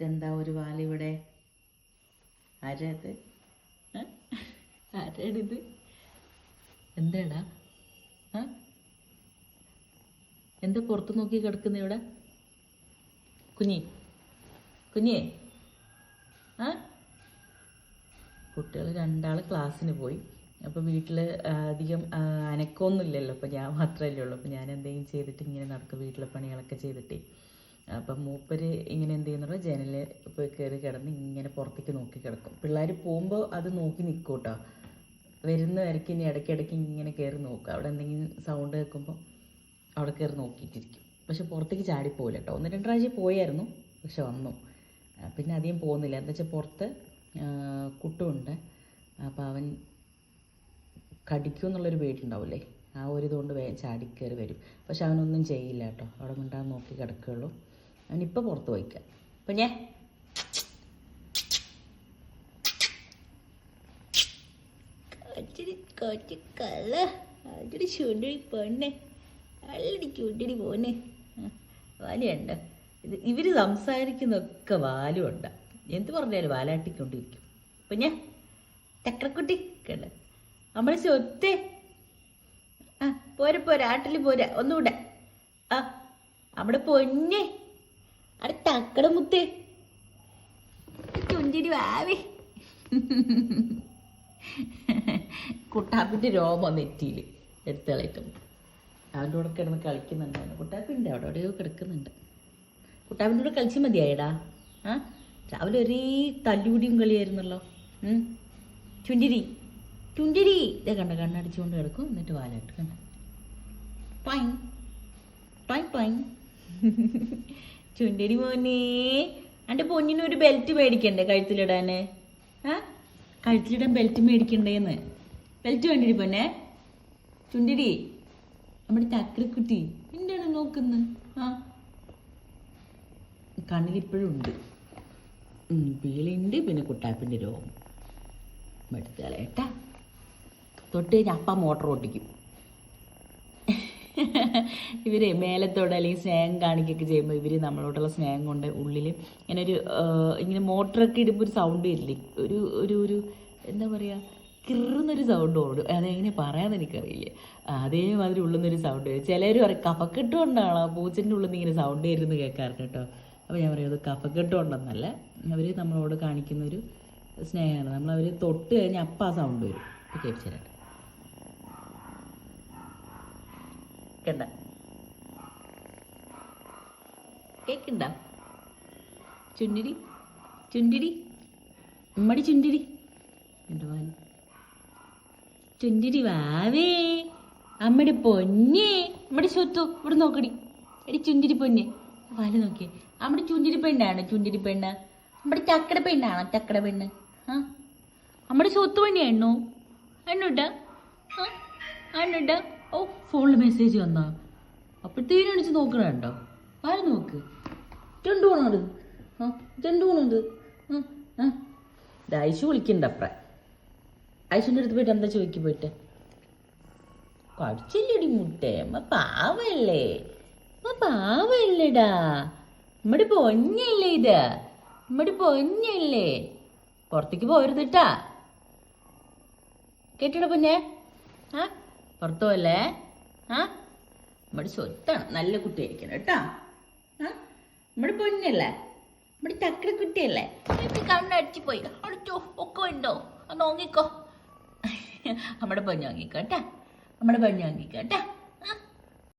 ഇതെന്താ ഒരു വാലിവിടെ? ആരത്? ആരാണിത്? എന്താടാ? എന്താ പുറത്ത് നോക്കി കിടക്കുന്ന ഇവിടെ? കുഞ്ഞേ കുട്ടികൾ രണ്ടാൾ ക്ലാസ്സിന് പോയി. അപ്പോൾ വീട്ടിൽ അധികം അനക്കമൊന്നുമില്ലല്ലോ, അപ്പോൾ ഞാൻ മാത്രമല്ലേ ഉള്ളൂ. അപ്പോൾ ഞാൻ എന്തെങ്കിലും ചെയ്തിട്ട് ഇങ്ങനെ നടക്കും, വീട്ടിലെ പണികളൊക്കെ ചെയ്തിട്ടേ. അപ്പം മൂപ്പര് ഇങ്ങനെ എന്ത് ചെയ്യുന്നുണ്ടോ, ജനൽ പോയി കയറി കിടന്ന് ഇങ്ങനെ പുറത്തേക്ക് നോക്കി കിടക്കും. പിള്ളേർ പോകുമ്പോൾ അത് നോക്കി നിൽക്കും കേട്ടോ. വരുന്ന വരയ്ക്ക് ഇനി ഇടയ്ക്കിടയ്ക്ക് ഇങ്ങനെ കയറി നോക്കുക. അവിടെ എന്തെങ്കിലും സൗണ്ട് കേൾക്കുമ്പോൾ അവിടെ കയറി നോക്കിയിട്ടിരിക്കും. പക്ഷെ പുറത്തേക്ക് ചാടിപ്പോയില്ല കേട്ടോ. 1-2 പ്രാവശ്യം പോയായിരുന്നു, പക്ഷെ വന്നു. പിന്നെ അധികം പോകുന്നില്ല. എന്താ വെച്ചാൽ പുറത്ത് കുട്ടുമുണ്ട്. അപ്പോൾ അവൻ കടിക്കും എന്നുള്ളൊരു പേടിയുണ്ടാവില്ലേ, ആ ഒരു ഇതുകൊണ്ട് വേഗം ചാടിക്കയറി വരും. പക്ഷെ അവനൊന്നും ചെയ്യില്ല കേട്ടോ. അവിടെ മിണ്ടാൻ നോക്കി കിടക്കുകയുള്ളൂ. അവനിപ്പോൾ പുറത്ത് പോയിക്കാം. അപ്പം ഞാൻ ചൂണ്ടടി പോണേ, അല്ലടി ചൂണ്ടടി പോന്നെ. വാലുണ്ട് ഇത്. ഇവർ സംസാരിക്കുന്നൊക്കെ വാലുമുണ്ട്. എന്ത് പറഞ്ഞാലും വാലാട്ടിക്കൊണ്ടിരിക്കും. അപ്പം ഞാൻ ചക്രക്കുട്ടി കണ്ട നമ്മുടെ സ്വത്തേ. പോരാ ആട്ടിൽ പോരാ, ഒന്നുകൂടെ. അവിടെ പൊന്നെ, അവിടെ തക്കട മുത്തേ, ചുണ്ടിരി വാവേ. കുട്ടാപ്പിൻ്റെ രോമം നെറ്റിയിൽ എടുത്ത് കളയിട്ടും അവൻ്റെ കൂടെ കിടന്ന് കളിക്കുന്നുണ്ടായിരുന്നു. കുട്ടാപ്പിൻ്റെ അവിടെ എവിടെയോ കിടക്കുന്നുണ്ട്. കുട്ടാപ്പിൻ്റെ കൂടെ കളിച്ച് മതിയായടാ. രാവിലെ ഒരേ തല്ലുപിടിയും കളിയായിരുന്നല്ലോ. ചുണ്ടിരി ഇതേ കണ്ട, കണ്ണടിച്ചുകൊണ്ട് കിടക്കും. എന്നിട്ട് വാലാട്ട് കണ്ട ടൈം ടൈം ടൈം. ചുണ്ടരി മോനെ, എൻ്റെ പൊന്നിനൊരു ബെൽറ്റ് മേടിക്കണ്ടേ കഴുത്തിലിടാൻ? കഴുത്തിലിടാൻ ബെൽറ്റ് മേടിക്കണ്ടേന്ന്. ബെൽറ്റ് വേണ്ടിരി പൊന്നെ. ചുണ്ടിരി നമ്മുടെ ചക്രക്കുട്ടി എന്താണ് നോക്കുന്നത്? കണ്ണിലിപ്പോഴും ഉണ്ട്, പീളിയുണ്ട്. പിന്നെ കുട്ടാപ്പിൻ്റെ രോഗം എടുത്തേട്ടാ. തൊട്ട് കഴിഞ്ഞാൽ അപ്പ മോട്ടർ ഓട്ടിക്കും. ഇവർ മേലത്തോടെ അല്ലെങ്കിൽ സ്നേഹം കാണിക്കുകയൊക്കെ ചെയ്യുമ്പോൾ ഇവർ നമ്മളോടുള്ള സ്നേഹം കൊണ്ട് ഉള്ളിൽ ഇങ്ങനെ മോട്ടറൊക്കെ ഇടുമ്പോൾ ഒരു സൗണ്ട് വരില്ലേ, ഒരു എന്താ പറയുക, കിറുന്നൊരു സൗണ്ട് ഓടും. അതെങ്ങനെ പറയാമെന്ന് എനിക്കറിയില്ല. അതേമാതിരി ഉള്ളുന്നൊരു സൗണ്ട് വരും. ചിലർ പറയും കഫക്കെട്ട് കൊണ്ടാണോ പൂച്ചൻ്റെ ഉള്ളിൽ നിന്ന് ഇങ്ങനെ സൗണ്ട് വരുന്നത് കേൾക്കാറുണ്ട് കേട്ടോ. അപ്പോൾ ഞാൻ പറയും അത് കഫക്കെട്ട് കൊണ്ടൊന്നല്ല, അവർ നമ്മളോട് കാണിക്കുന്നൊരു സ്നേഹമാണ്. നമ്മളവർ തൊട്ട് കഴിഞ്ഞാൽ അപ്പം ആ സൗണ്ട് വരും. കേൾപ്പിച്ചാൽ കണ്ട കേൾക്കണ്ട? ചുണ്ടിരി ഉമ്മടി ചുണ്ടിരി എൻ്റെ വാല്. ചുണ്ടിരി വാവേ, അമ്മയുടെ പൊന്നെ, നമ്മുടെ സ്വത്തു ഇവിടെ നോക്കടി. എടി ചുണ്ടിരി പൊന്നെ, വാല് നോക്കിയേ. നമ്മുടെ ചുണ്ടിരി പെണ്ണാണ് ചുണ്ടിരി പെണ്ണ്. നമ്മുടെ ചക്കട പെണ്ണാണോ ചക്കട പെണ്ണ്? നമ്മുടെ സ്വത്ത് പെണ്ണിയാണോ? എണ്ണോട്ടാ എണ്ണോട്ടാ. ഓ, ഫോണിൽ മെസ്സേജ് വന്നാ അപ്പോഴത്തേനും അടിച്ച് നോക്കണുണ്ടോ? ആര് നോക്ക്. രണ്ടു പോണത് ഇത് ഐശു വിളിക്കണ്ട. അപ്പുറം ഐശുവിൻ്റെ അടുത്ത് പോയിട്ട് എന്താ ചോദിക്കും പോയിട്ട്? കടിച്ചില്ലടി മുട്ടേ, പാവല്ലേ പാവല്ലേടാ, നമ്മുടെ പൊന്നല്ലേ ഇത്, നമ്മുടെ പൊന്നല്ലേ. പുറത്തേക്ക് പോരുതിട്ടാ, കേട്ടിട പൊന്നെ. പുറത്തു പോല്ലേ. നമ്മുടെ സ്വത്താണ്, നല്ല കുട്ടിയായിരിക്കണം കേട്ടാ. നമ്മുടെ പൊന്നല്ലേ, നമ്മുടെ ചക്രക്കുട്ടിയല്ലേ. കണ്ണടിച്ചു പോയി അടിച്ചോ ഒക്കെ ഉണ്ടോ? നോക്കിക്കോ, നമ്മുടെ പൊന്നു വാങ്ങിക്കോ കേട്ടാ, നമ്മുടെ പൊന്നു വാങ്ങിക്കോ കേട്ടാ.